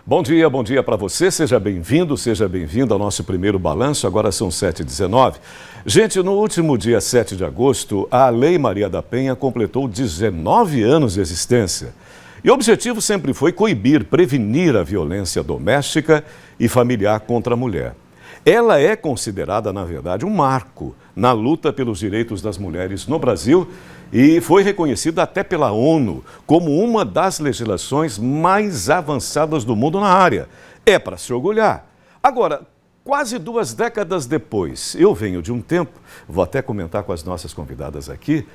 Bom dia para você, seja bem-vindo, seja bem-vinda ao nosso primeiro balanço, agora são 7h19. Gente, no último dia 7 de agosto, a Lei Maria da Penha completou 19 anos de existência. E o objetivo sempre foi coibir, prevenir a violência doméstica e familiar contra a mulher. Ela é considerada, na verdade, um marco na luta pelos direitos das mulheres no Brasil e foi reconhecida até pela ONU como uma das legislações mais avançadas do mundo na área. É para se orgulhar. Agora, quase 2 décadas depois, eu venho de um tempo, vou até comentar com as nossas convidadas aqui,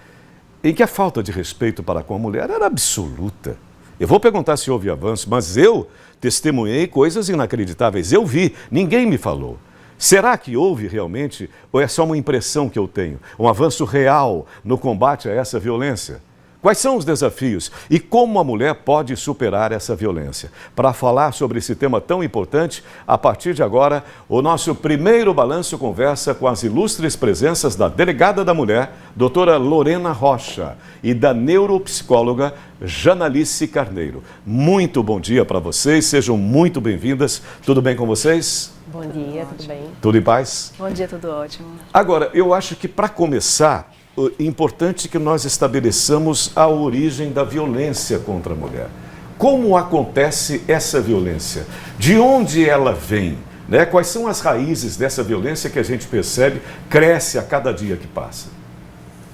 em que a falta de respeito para com a mulher era absoluta. Eu vou perguntar se houve avanço, mas eu testemunhei coisas inacreditáveis. Eu vi, ninguém me falou. Será que houve realmente, ou é só uma impressão que eu tenho, um avanço real no combate a essa violência? Quais são os desafios e como a mulher pode superar essa violência? Para falar sobre esse tema tão importante, a partir de agora, o nosso primeiro balanço conversa com as ilustres presenças da delegada da mulher, doutora Lorena Rocha, e da neuropsicóloga Janalice Carneiro. Muito bom dia para vocês, sejam muito bem-vindas. Tudo bem com vocês? Bom dia, tudo bem? Tudo em paz? Bom dia, tudo ótimo. Agora, eu acho que para começar, é importante que nós estabeleçamos a origem da violência contra a mulher. Como acontece essa violência? De onde ela vem? Né? Quais são as raízes dessa violência que a gente percebe cresce a cada dia que passa?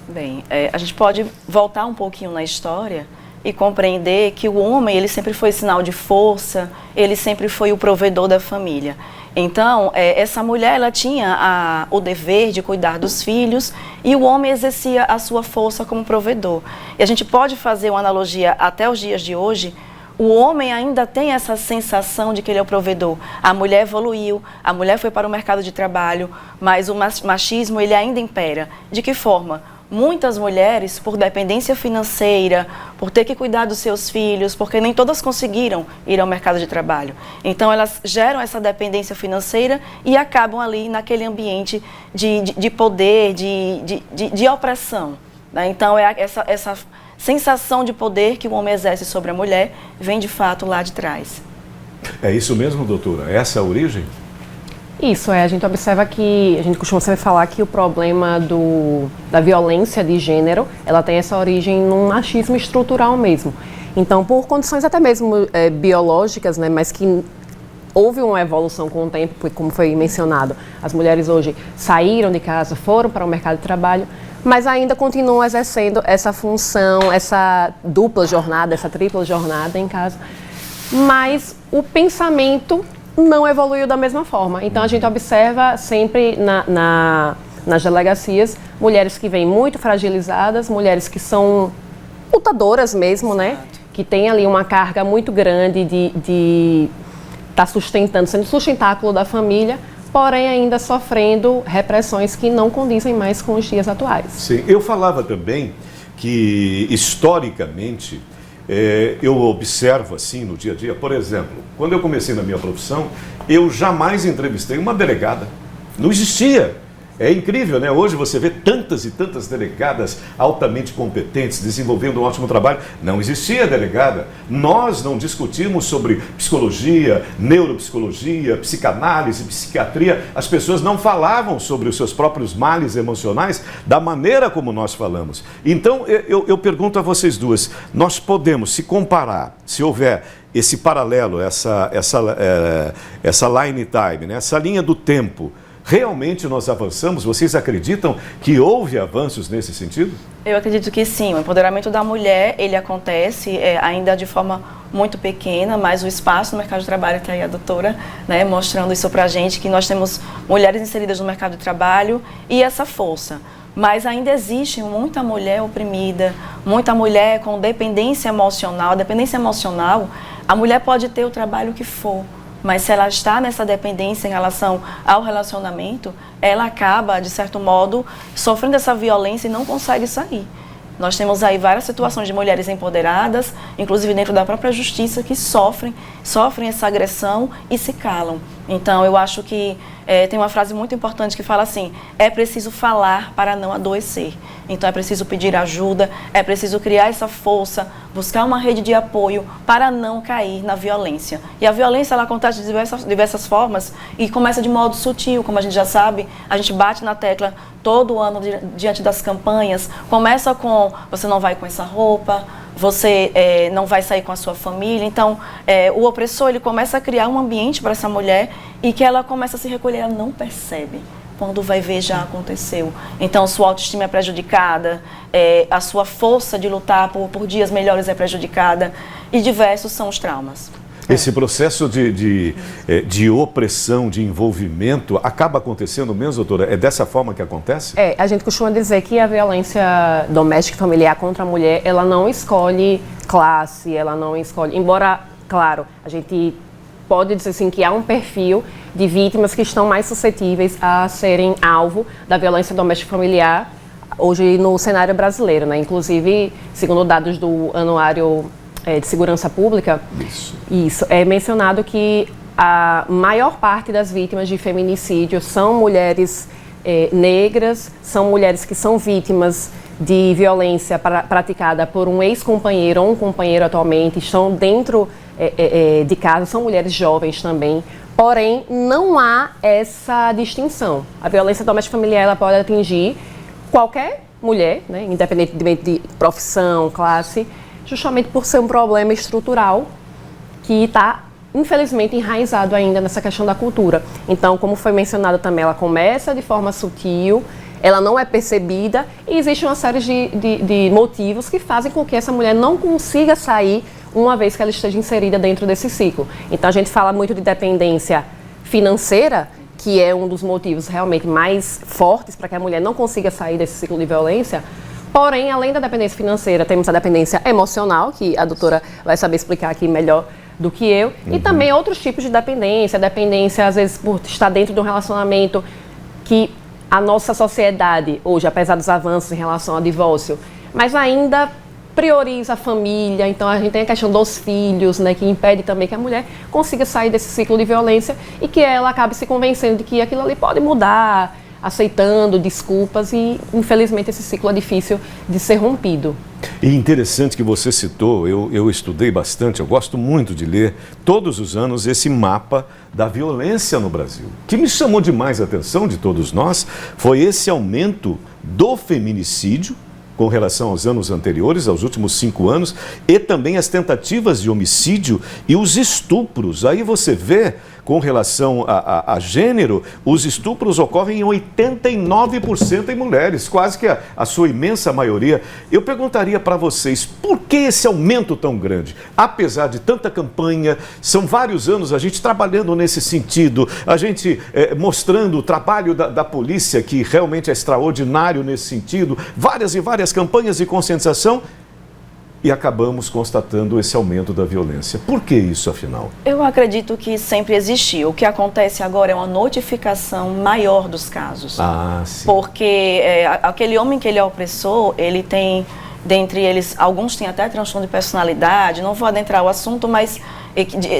Bem, a gente pode voltar um pouquinho na história e compreender que o homem, ele sempre foi sinal de força, ele sempre foi o provedor da família. Então, essa mulher, ela tinha o dever de cuidar dos filhos e o homem exercia a sua força como provedor. E a gente pode fazer uma analogia até os dias de hoje, o homem ainda tem essa sensação de que ele é o provedor. A mulher evoluiu, a mulher foi para o mercado de trabalho, mas o machismo, ele ainda impera. De que forma? Muitas mulheres, por dependência financeira, por ter que cuidar dos seus filhos, porque nem todas conseguiram ir ao mercado de trabalho. Então, elas geram essa dependência financeira e acabam ali naquele ambiente de poder, de opressão. Né? Então, essa sensação de poder que o homem exerce sobre a mulher vem, de fato, lá de trás. É isso mesmo, doutora? Essa é a origem? Isso, a gente observa que, a gente costuma sempre falar que o problema da violência de gênero, ela tem essa origem num machismo estrutural mesmo. Então, por condições até mesmo biológicas, né, mas que houve uma evolução com o tempo, porque, como foi mencionado, as mulheres hoje saíram de casa, foram para o mercado de trabalho, mas ainda continuam exercendo essa função, essa dupla jornada, essa tripla jornada em casa. Mas o pensamento não evoluiu da mesma forma. Então, a gente observa sempre nas delegacias mulheres que vêm muito fragilizadas, mulheres que são lutadoras mesmo, né? Que têm ali uma carga muito grande de estar sustentando, sendo sustentáculo da família, porém ainda sofrendo repressões que não condizem mais com os dias atuais. Sim, eu falava também que, historicamente, eu observo assim no dia a dia, por exemplo, quando eu comecei na minha profissão, eu jamais entrevistei uma delegada. Não existia. É incrível, né? Hoje você vê tantas e tantas delegadas altamente competentes, desenvolvendo um ótimo trabalho. Não existia delegada. Nós não discutimos sobre psicologia, neuropsicologia, psicanálise, psiquiatria. As pessoas não falavam sobre os seus próprios males emocionais da maneira como nós falamos. Então, eu pergunto a vocês duas, nós podemos se comparar, se houver esse paralelo, essa line time, né? Essa linha do tempo, realmente nós avançamos? Vocês acreditam que houve avanços nesse sentido? Eu acredito que sim. O empoderamento da mulher, ele acontece ainda de forma muito pequena, mas o espaço no mercado de trabalho, está aí a doutora, né, mostrando isso pra gente, que nós temos mulheres inseridas no mercado de trabalho e essa força. Mas ainda existe muita mulher oprimida, muita mulher com dependência emocional. A dependência emocional, a mulher pode ter o trabalho que for, mas se ela está nessa dependência em relação ao relacionamento, ela acaba, de certo modo, sofrendo essa violência e não consegue sair. Nós temos aí várias situações de mulheres empoderadas, inclusive dentro da própria justiça, que sofrem essa agressão e se calam. Então, eu acho que tem uma frase muito importante que fala assim: é preciso falar para não adoecer. Então é preciso pedir ajuda, é preciso criar essa força, buscar uma rede de apoio para não cair na violência. E a violência, ela acontece de diversas formas e começa de modo sutil, como a gente já sabe. A gente bate na tecla todo ano diante das campanhas. Começa com: você não vai com essa roupa, você não vai sair com a sua família. Então, o opressor, ele começa a criar um ambiente para essa mulher e que ela começa a se recolher, ela não percebe. Quando vai ver, já aconteceu. Então, sua autoestima é prejudicada, a sua força de lutar por dias melhores é prejudicada, e diversos são os traumas. Esse processo de opressão, de envolvimento, acaba acontecendo mesmo, doutora? É dessa forma que acontece? A gente costuma dizer que a violência doméstica e familiar contra a mulher, ela não escolhe classe, ela não escolhe... Embora, claro, a gente pode dizer assim que há um perfil de vítimas que estão mais suscetíveis a serem alvo da violência doméstica e familiar hoje no cenário brasileiro, né? Inclusive, segundo dados do Anuário de Segurança Pública, isso é mencionado que a maior parte das vítimas de feminicídio são mulheres negras, são mulheres que são vítimas de violência praticada por um ex-companheiro ou um companheiro atualmente, estão dentro de casa, são mulheres jovens também. Porém, não há essa distinção. A violência doméstica familiar, ela pode atingir qualquer mulher, né, independentemente de profissão, classe, justamente por ser um problema estrutural que está, infelizmente, enraizado ainda nessa questão da cultura. Então, como foi mencionado também, ela começa de forma sutil, ela não é percebida e existe uma série de motivos que fazem com que essa mulher não consiga sair uma vez que ela esteja inserida dentro desse ciclo. Então, a gente fala muito de dependência financeira, que é um dos motivos realmente mais fortes para que a mulher não consiga sair desse ciclo de violência. Porém, além da dependência financeira, temos a dependência emocional, que a doutora vai saber explicar aqui melhor do que eu, e também outros tipos de dependência, às vezes, por estar dentro de um relacionamento que a nossa sociedade, hoje, apesar dos avanços em relação ao divórcio, mas ainda prioriza a família. Então a gente tem a questão dos filhos, né, que impede também que a mulher consiga sair desse ciclo de violência e que ela acabe se convencendo de que aquilo ali pode mudar, aceitando desculpas, e infelizmente esse ciclo é difícil de ser rompido. E interessante que você citou, eu estudei bastante, eu gosto muito de ler todos os anos esse mapa da violência no Brasil. O que me chamou demais a atenção de todos nós foi esse aumento do feminicídio com relação aos anos anteriores, aos últimos 5 anos, e também as tentativas de homicídio e os estupros. Aí você vê, com relação a gênero, os estupros ocorrem em 89% em mulheres, quase que a sua imensa maioria. Eu perguntaria para vocês, por que esse aumento tão grande? Apesar de tanta campanha, são vários anos a gente trabalhando nesse sentido, a gente mostrando o trabalho da polícia, que realmente é extraordinário nesse sentido, várias e várias campanhas de conscientização, e acabamos constatando esse aumento da violência. Por que isso, afinal? Eu acredito que sempre existiu. O que acontece agora é uma notificação maior dos casos. Ah, sim. Porque aquele homem que ele é opressor, ele tem, dentre eles, alguns têm até transtorno de personalidade, não vou adentrar o assunto, mas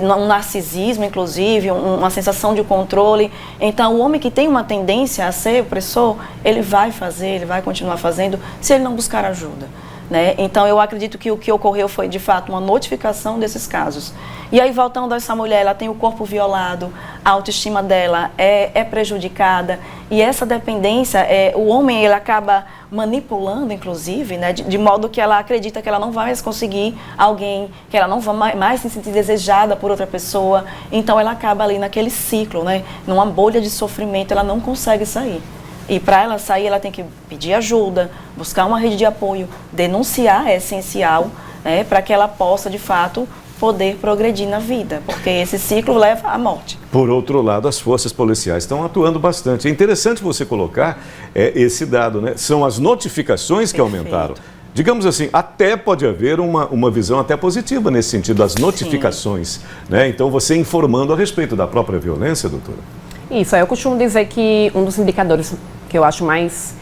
um narcisismo, inclusive, uma sensação de controle. Então, o homem que tem uma tendência a ser opressor, ele vai continuar fazendo, se ele não buscar ajuda. Né? Então, eu acredito que o que ocorreu foi, de fato, uma notificação desses casos. E aí, voltando a essa mulher, ela tem o corpo violado, a autoestima dela é prejudicada, e essa dependência, o homem, ele acaba manipulando, inclusive, né? De modo que ela acredita que ela não vai mais conseguir alguém, que ela não vai mais se sentir desejada por outra pessoa. Então, ela acaba ali naquele ciclo, né? Numa bolha de sofrimento, ela não consegue sair. E para ela sair, ela tem que pedir ajuda, buscar uma rede de apoio, denunciar é essencial, né, para que ela possa, de fato, poder progredir na vida, porque esse ciclo leva à morte. Por outro lado, as forças policiais estão atuando bastante. É interessante você colocar esse dado, né? São as notificações que aumentaram. Digamos assim, até pode haver uma visão até positiva nesse sentido, as notificações, né? Então, você informando a respeito da própria violência, doutora? Isso, eu costumo dizer que um dos indicadores que eu acho mais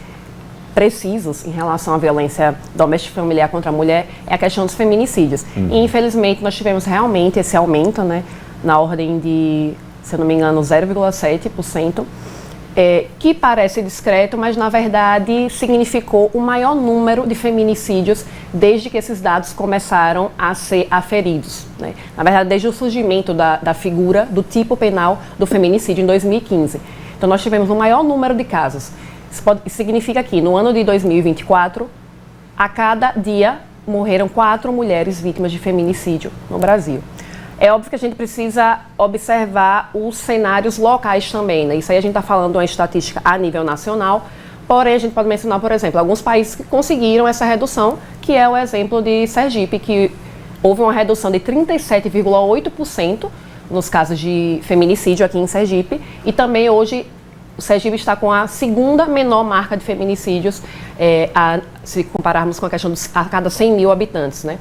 precisos em relação à violência doméstica e familiar contra a mulher é a questão dos feminicídios. E, infelizmente, nós tivemos realmente esse aumento, né, na ordem de se eu não me engano, 0,7%, que parece discreto, mas na verdade significou o maior número de feminicídios desde que esses dados começaram a ser aferidos, né? Na verdade, desde o surgimento da figura do tipo penal do feminicídio em 2015. Então, nós tivemos o maior número de casos. Isso significa que no ano de 2024, a cada dia morreram 4 mulheres vítimas de feminicídio no Brasil. É óbvio que a gente precisa observar os cenários locais também, né? Isso aí a gente está falando de uma estatística a nível nacional, porém a gente pode mencionar, por exemplo, alguns países que conseguiram essa redução, que é o exemplo de Sergipe, que houve uma redução de 37,8% nos casos de feminicídio aqui em Sergipe, e também hoje o Sergipe está com a segunda menor marca de feminicídios, se compararmos com a questão a cada 100 mil habitantes, né?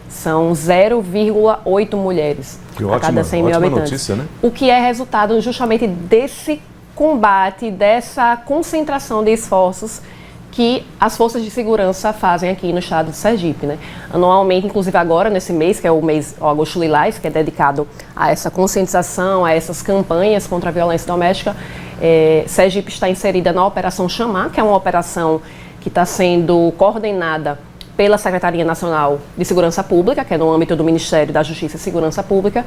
São 0,8 mulheres a cada 100 mil habitantes. Notícia, né? O que é resultado justamente desse combate, dessa concentração de esforços que as forças de segurança fazem aqui no estado de Sergipe, né? Anualmente, inclusive agora, nesse mês, que é o mês Agosto Lilás, que é dedicado a essa conscientização, a essas campanhas contra a violência doméstica, Sergipe está inserida na Operação Chamar, que é uma operação que está sendo coordenada pela Secretaria Nacional de Segurança Pública, que é no âmbito do Ministério da Justiça e Segurança Pública,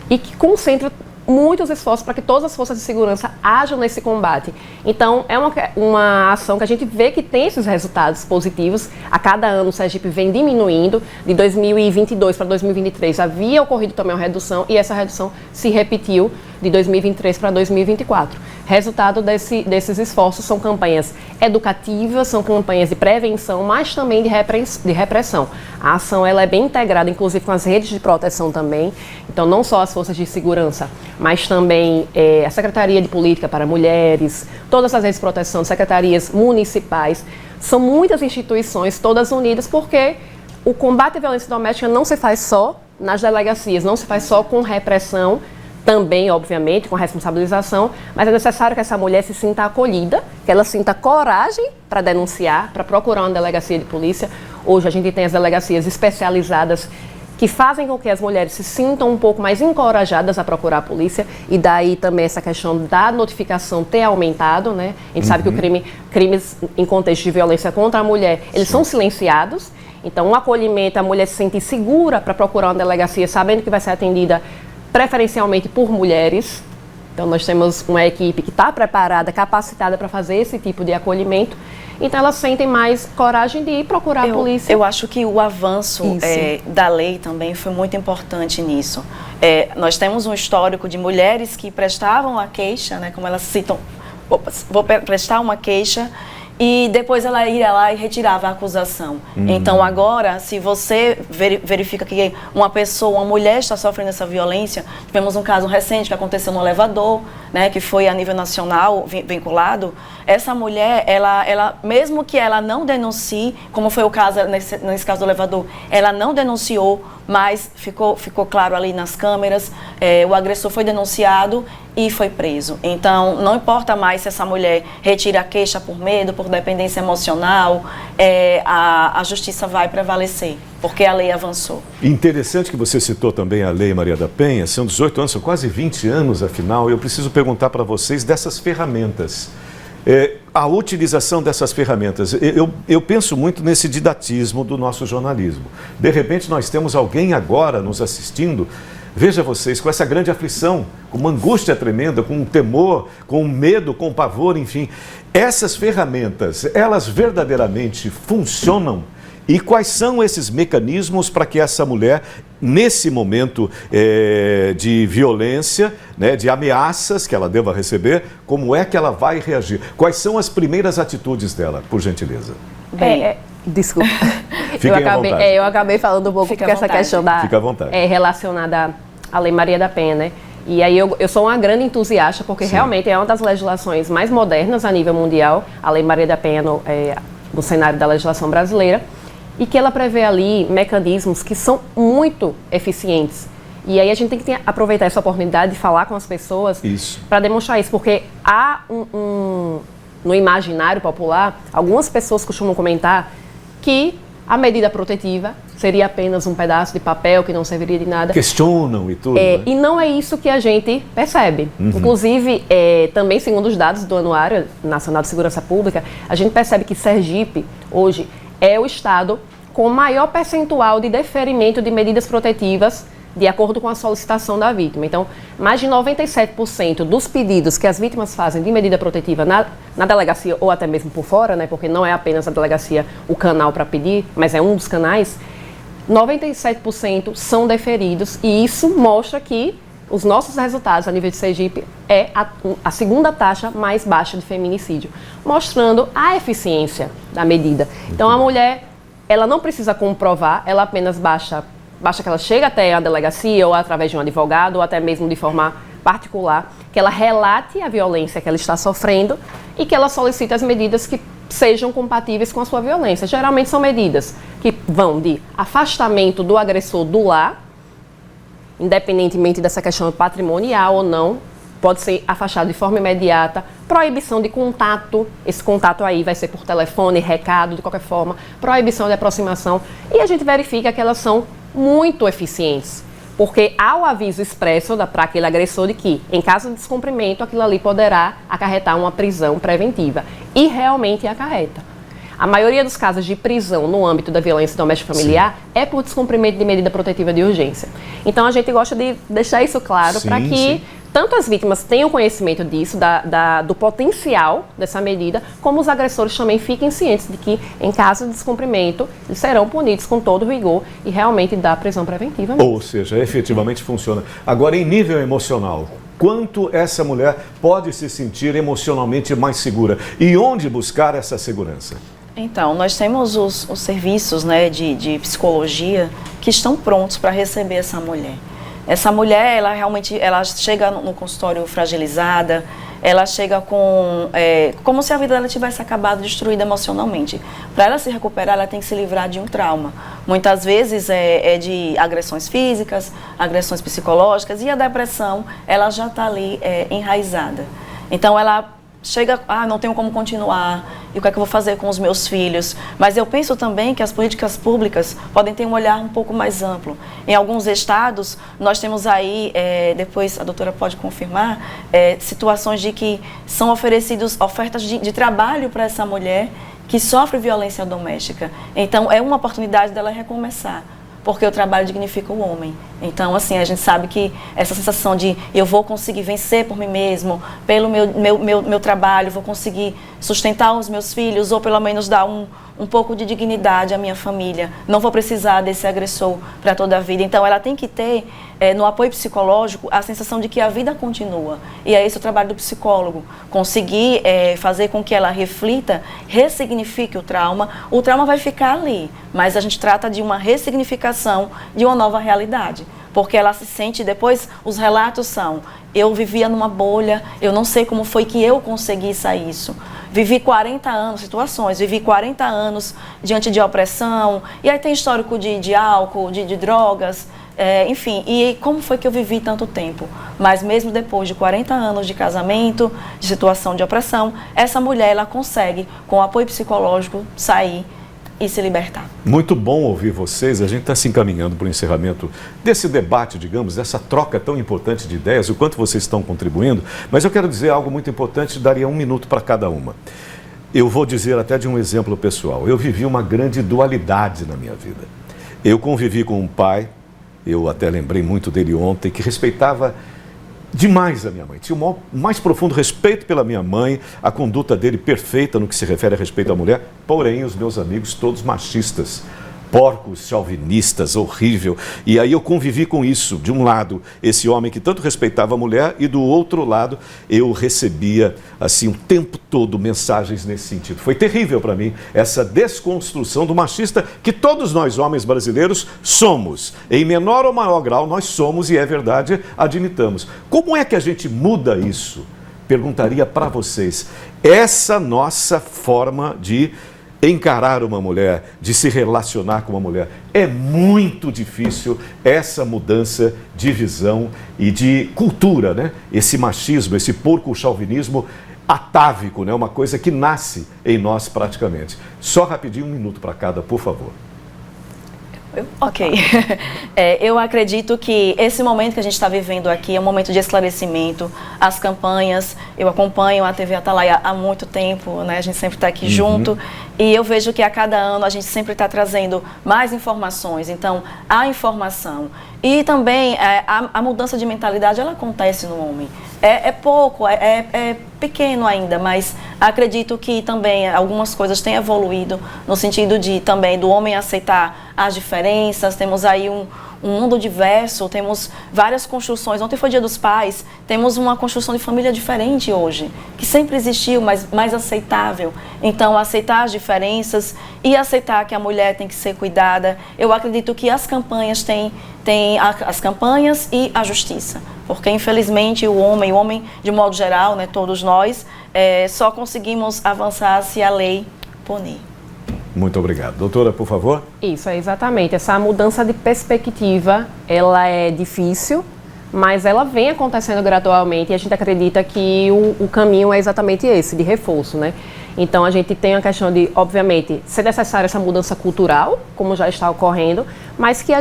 e que concentra muitos esforços para que todas as forças de segurança ajam nesse combate. Então, é uma ação que a gente vê que tem esses resultados positivos. A cada ano o Sergipe vem diminuindo. De 2022 para 2023 havia ocorrido também uma redução, e essa redução se repetiu de 2023 para 2024. Resultado desses esforços são campanhas educativas, são campanhas de prevenção, mas também de repressão. A ação ela é bem integrada, inclusive com as redes de proteção também. Então, não só as forças de segurança, mas também a Secretaria de Política para Mulheres, todas as redes de proteção, secretarias municipais. São muitas instituições, todas unidas, porque o combate à violência doméstica não se faz só nas delegacias, não se faz só com repressão, também, obviamente, com responsabilização, mas é necessário que essa mulher se sinta acolhida, que ela sinta coragem para denunciar, para procurar uma delegacia de polícia. Hoje a gente tem as delegacias especializadas que fazem com que as mulheres se sintam um pouco mais encorajadas a procurar a polícia, e daí também essa questão da notificação ter aumentado, né? A gente sabe que crimes em contexto de violência contra a mulher, eles são silenciados. Então, um acolhimento, a mulher se sentir segura para procurar uma delegacia, sabendo que vai ser atendida preferencialmente por mulheres. Então, nós temos uma equipe que está preparada, capacitada para fazer esse tipo de acolhimento. Então, elas sentem mais coragem de ir procurar a polícia. Eu acho que o avanço da lei também foi muito importante nisso. Nós temos um histórico de mulheres que prestavam a queixa, né, como elas citam, vou prestar uma queixa, e depois ela ia lá e retirava a acusação. Então, agora, se você verifica que uma pessoa, uma mulher está sofrendo essa violência, tivemos um caso recente que aconteceu no elevador, né, que foi a nível nacional vinculado. Essa mulher, ela mesmo que ela não denuncie, como foi o caso nesse caso do elevador, ela não denunciou, mas ficou claro ali nas câmeras, o agressor foi denunciado e foi preso. Então, não importa mais se essa mulher retira a queixa por medo, por dependência emocional, a justiça vai prevalecer, porque a lei avançou. Interessante que você citou também a Lei Maria da Penha, são 18 anos, são quase 20 anos, afinal. Eu preciso perguntar para vocês dessas ferramentas. A utilização dessas ferramentas, eu penso muito nesse didatismo do nosso jornalismo. De repente nós temos alguém agora nos assistindo, veja vocês, com essa grande aflição, com uma angústia tremenda, com um temor, com um medo, com um pavor, enfim. Essas ferramentas, elas verdadeiramente funcionam? E quais são esses mecanismos para que essa mulher, nesse momento de violência, né, de ameaças que ela deva receber, como é que ela vai reagir? Quais são as primeiras atitudes dela, por gentileza? Desculpa. Eu acabei falando um pouco porque essa questão relacionada à Lei Maria da Penha, né? E aí eu sou uma grande entusiasta, porque realmente é uma das legislações mais modernas a nível mundial, a Lei Maria da Penha no cenário da legislação brasileira, e que ela prevê ali mecanismos que são muito eficientes. E aí a gente tem que aproveitar essa oportunidade de falar com as pessoas para demonstrar isso, porque há no imaginário popular, algumas pessoas costumam comentar que A medida protetiva seria apenas um pedaço de papel que não serviria de nada. Questionam e tudo, né? E não é isso que a gente percebe. Inclusive, também segundo os dados do Anuário Nacional de Segurança Pública, a gente percebe que Sergipe, hoje, é o estado com maior percentual de deferimento de medidas protetivas de acordo com a solicitação da vítima. Então, mais de 97% dos pedidos que as vítimas fazem de medida protetiva na delegacia ou até mesmo por fora, né, porque não é apenas a delegacia o canal para pedir, mas é um dos canais, 97% são deferidos e isso mostra que os nossos resultados a nível de Sergipe é a segunda taxa mais baixa de feminicídio, mostrando a eficiência da medida. Então, a mulher, ela não precisa comprovar, ela apenas basta que ela chegue até a delegacia ou através de um advogado ou até mesmo de forma particular, que ela relate a violência que ela está sofrendo e que ela solicite as medidas que sejam compatíveis com a sua violência. Geralmente são medidas que vão de afastamento do agressor do lar, independentemente dessa questão patrimonial ou não, pode ser afastado de forma imediata, proibição de contato, esse contato aí vai ser por telefone, recado, de qualquer forma, proibição de aproximação, e a gente verifica que elas são muito eficientes, porque há o aviso expresso para aquele agressor de que, em caso de descumprimento, aquilo ali poderá acarretar uma prisão preventiva, e realmente acarreta. A maioria dos casos de prisão no âmbito da violência doméstica familiar é por descumprimento de medida protetiva de urgência. Então, a gente gosta de deixar isso claro para que tanto as vítimas tenham conhecimento disso, do potencial dessa medida, como os agressores também fiquem cientes de que, em caso de descumprimento, eles serão punidos com todo o rigor e realmente dá prisão preventiva mesmo. Ou seja, efetivamente funciona. Agora, em nível emocional, quanto essa mulher pode se sentir emocionalmente mais segura? E onde buscar essa segurança? Então, nós temos os serviços, né, de psicologia que estão prontos para receber essa mulher. Essa mulher, ela realmente chega no consultório fragilizada, ela chega como se a vida dela tivesse acabado, destruída emocionalmente. Para ela se recuperar, ela tem que se livrar de um trauma. Muitas vezes é de agressões físicas, agressões psicológicas, e a depressão, ela já está ali enraizada. Então, ela chega, não tenho como continuar, e o que é que eu vou fazer com os meus filhos? Mas eu penso também que as políticas públicas podem ter um olhar um pouco mais amplo. Em alguns estados, nós temos aí, depois a doutora pode confirmar, situações de que são oferecidas ofertas de trabalho para essa mulher que sofre violência doméstica. Então, é uma oportunidade dela recomeçar, porque o trabalho dignifica o homem. Então, assim, a gente sabe que essa sensação de eu vou conseguir vencer por mim mesmo, pelo meu trabalho, vou conseguir sustentar os meus filhos, ou pelo menos dar um pouco de dignidade à minha família. Não vou precisar desse agressor para toda a vida. Então, ela tem que ter, no apoio psicológico, a sensação de que a vida continua. E é esse o trabalho do psicólogo. Conseguir fazer com que ela reflita, ressignifique o trauma. O trauma vai ficar ali, mas a gente trata de uma ressignificação de uma nova realidade. Porque ela se sente, depois os relatos são, eu vivia numa bolha, eu não sei como foi que eu consegui sair isso. Vivi 40 anos, vivi 40 anos diante de opressão, e aí tem histórico de álcool, de drogas, enfim, e como foi que eu vivi tanto tempo? Mas mesmo depois de 40 anos de casamento, de situação de opressão, essa mulher, ela consegue, com apoio psicológico, sair e se libertar. Muito bom ouvir vocês. A gente está se encaminhando para o encerramento desse debate, digamos, dessa troca tão importante de ideias, o quanto vocês estão contribuindo, mas eu quero dizer algo muito importante, daria 1 minuto para cada uma. Eu vou dizer até de um exemplo pessoal. Eu vivi uma grande dualidade na minha vida. Eu convivi com um pai, eu até lembrei muito dele ontem, que respeitava demais a minha mãe. Tinha o mais profundo respeito pela minha mãe, a conduta dele perfeita no que se refere a respeito à mulher, porém os meus amigos todos machistas, porcos, chauvinistas, horrível. E aí eu convivi com isso. De um lado, esse homem que tanto respeitava a mulher, e do outro lado, eu recebia, assim, o tempo todo mensagens nesse sentido. Foi terrível para mim essa desconstrução do machista que todos nós, homens brasileiros, somos. Em menor ou maior grau, nós somos, e é verdade, admitamos. Como é que a gente muda isso? Perguntaria para vocês. Essa nossa forma de encarar uma mulher, de se relacionar com uma mulher. É muito difícil essa mudança de visão e de cultura, né? Esse machismo, esse porco-chauvinismo atávico, né? Uma coisa que nasce em nós praticamente. Só rapidinho, 1 minuto para cada, por favor. Ok. Eu acredito que esse momento que a gente está vivendo aqui é um momento de esclarecimento. As campanhas, eu acompanho a TV Atalaia há muito tempo, né? A gente sempre está aqui junto. E eu vejo que a cada ano a gente sempre está trazendo mais informações. Então, a informação. E também a mudança de mentalidade, ela acontece no homem. É pouco, é pequeno ainda, mas acredito que também algumas coisas têm evoluído no sentido de também do homem aceitar as diferenças. Temos aí um mundo diverso, temos várias construções. Ontem foi Dia dos Pais, temos uma construção de família diferente hoje, que sempre existiu, mas mais aceitável. Então, aceitar as diferenças e aceitar que a mulher tem que ser cuidada. Eu acredito que as campanhas têm as campanhas e a justiça, porque infelizmente o homem de modo geral, né, todos nós, só conseguimos avançar se a lei punir. Muito obrigado. Doutora, por favor. Isso, exatamente. Essa mudança de perspectiva, ela é difícil, mas ela vem acontecendo gradualmente e a gente acredita que o caminho é exatamente esse, de reforço, né? Então, a gente tem a questão de, obviamente, ser necessária essa mudança cultural, como já está ocorrendo, mas que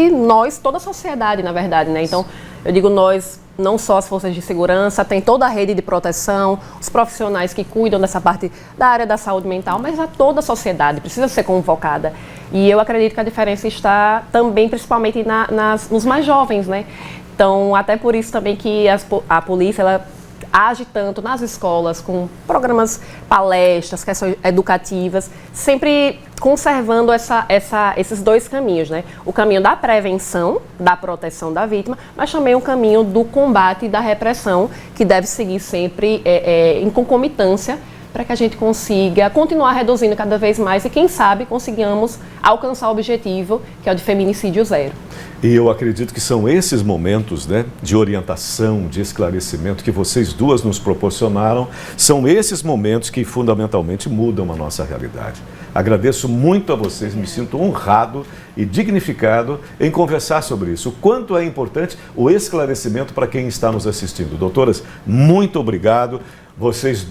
nós, toda a sociedade, na verdade, né? Então, eu digo nós, não só as forças de segurança, tem toda a rede de proteção, os profissionais que cuidam dessa parte da área da saúde mental, mas toda a sociedade precisa ser convocada. E eu acredito que a diferença está também, principalmente, nos mais jovens, né? Então, até por isso também que a polícia, ela age tanto nas escolas, com programas, palestras, questões educativas, sempre conservando esses dois caminhos, né? O caminho da prevenção, da proteção da vítima, mas também o caminho do combate e da repressão, que deve seguir sempre em concomitância, para que a gente consiga continuar reduzindo cada vez mais e, quem sabe, consigamos alcançar o objetivo, que é o de feminicídio zero. E eu acredito que são esses momentos, né, de orientação, de esclarecimento que vocês duas nos proporcionaram, são esses momentos que fundamentalmente mudam a nossa realidade. Agradeço muito a vocês, me sinto honrado e dignificado em conversar sobre isso. O quanto é importante o esclarecimento para quem está nos assistindo. Doutoras, muito obrigado. Vocês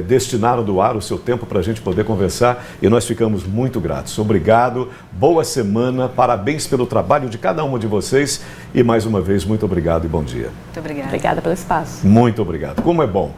destinaram do ar o seu tempo para a gente poder conversar e nós ficamos muito gratos. Obrigado, boa semana, parabéns pelo trabalho de cada uma de vocês e mais uma vez, muito obrigado e bom dia. Muito obrigada. Obrigada pelo espaço. Muito obrigado. Como é bom.